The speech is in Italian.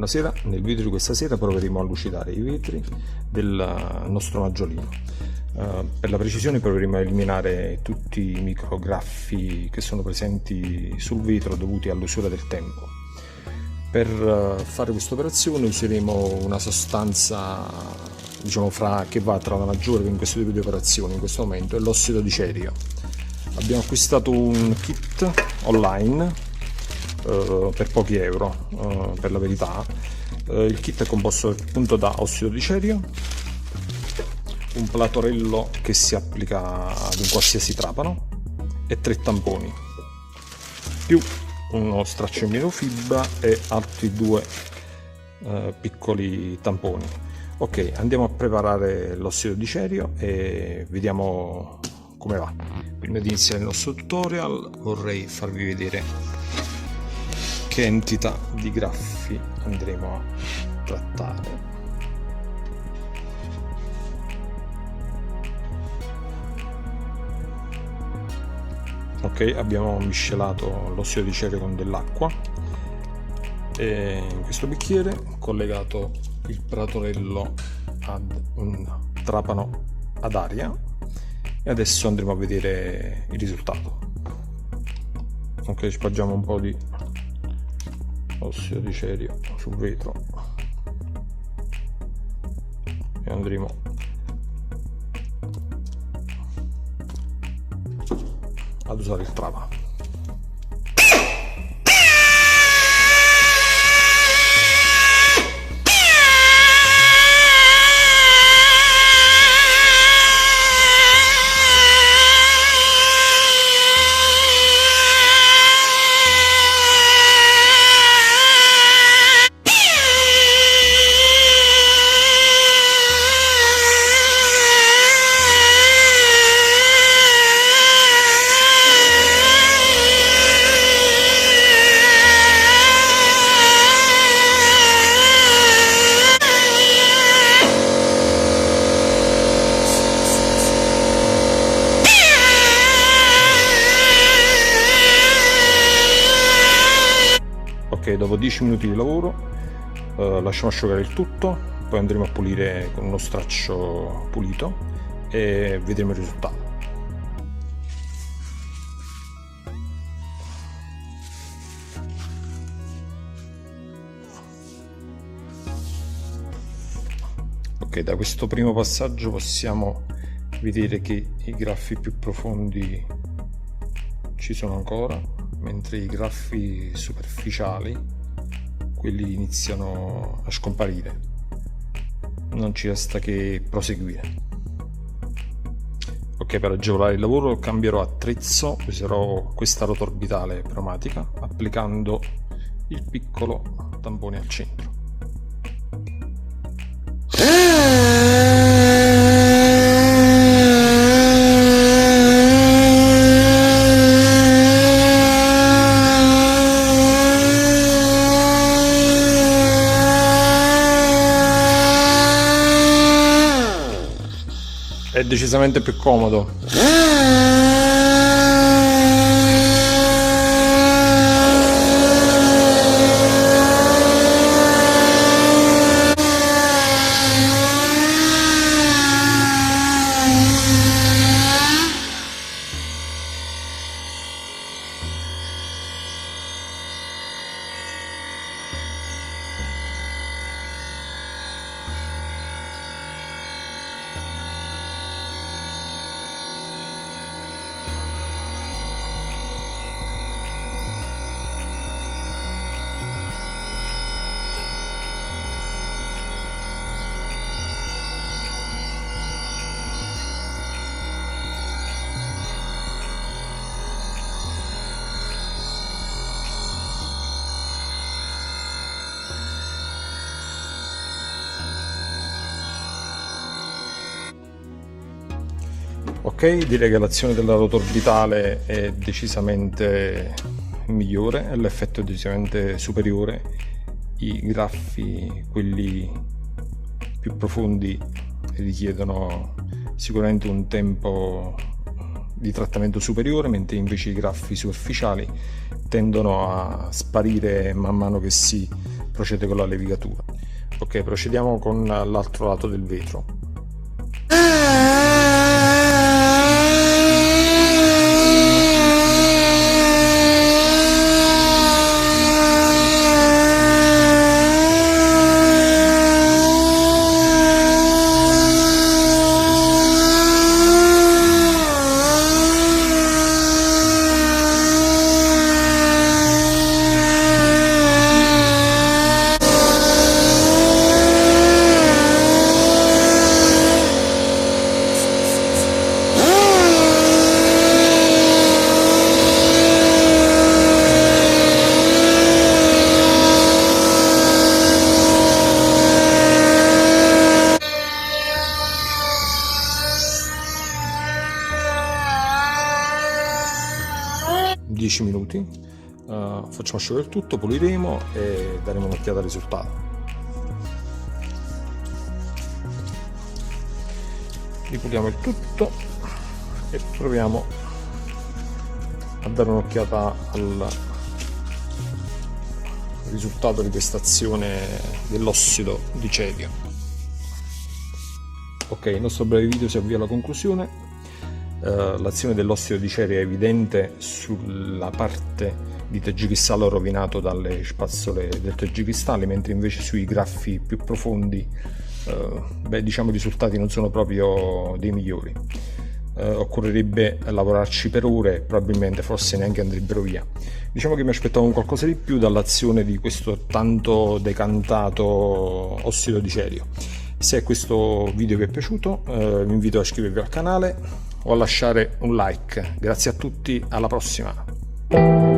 buonasera. Nel video di questa sera proveremo a lucidare i vetri del nostro maggiolino. Per la precisione proveremo a eliminare tutti i micrograffi che sono presenti sul vetro dovuti all'usura del tempo. Per fare questa operazione useremo una sostanza che va tra la maggiore in questo tipo di operazioni in questo momento è l'ossido di cerio. Abbiamo acquistato un kit online per pochi euro, per la verità. Il kit è composto appunto da ossido di cerio, un platorello che si applica ad un qualsiasi trapano e 3 tamponi, più uno straccio in microfibra e altri 2 piccoli tamponi. Ok, andiamo a preparare l'ossido di cerio e vediamo come va. Prima di iniziare il nostro tutorial vorrei farvi vedere che entità di graffi andremo a trattare. Ok, abbiamo miscelato l'ossido di cerio con dell'acqua e in questo bicchiere collegato il platorello ad un trapano ad aria e adesso andremo a vedere il risultato. Ok, spaggiamo un po' di ossido di cerio sul vetro e andremo ad usare il trapano. Ok, dopo 10 minuti di lavoro lasciamo asciugare il tutto, poi andremo a pulire con uno straccio pulito e vedremo il risultato. Ok, da questo primo passaggio possiamo vedere che i graffi più profondi ci sono ancora, mentre i graffi superficiali, quelli iniziano a scomparire. Non ci resta che proseguire. Ok, per agevolare il lavoro cambierò attrezzo, userò questa rotorbitale pneumatica applicando il piccolo tampone al centro. È decisamente più comodo. Ok, direi che l'azione della rotorbitale è decisamente migliore e l'effetto è decisamente superiore. I graffi, quelli più profondi, richiedono sicuramente un tempo di trattamento superiore, mentre invece i graffi superficiali tendono a sparire man mano che si procede con la levigatura. Ok, procediamo con l'altro lato del vetro. Minuti, facciamo sciogliere il tutto, puliremo e daremo un'occhiata al risultato. Ripuliamo il tutto e proviamo a dare un'occhiata al risultato di questa azione dell'ossido di cerio. Ok, il nostro breve video si avvia alla conclusione. L'azione dell'ossido di cerio è evidente sulla parte di tergicristallo rovinato dalle spazzole del tergicristallo, mentre invece sui graffi più profondi diciamo i risultati non sono proprio dei migliori. Occorrerebbe lavorarci per ore, probabilmente forse neanche andrebbero via. Diciamo che mi aspettavo un qualcosa di più dall'azione di questo tanto decantato ossido di cerio. Se questo video vi è piaciuto, vi invito a iscrivervi al canale o a lasciare un like. Grazie a tutti, alla prossima!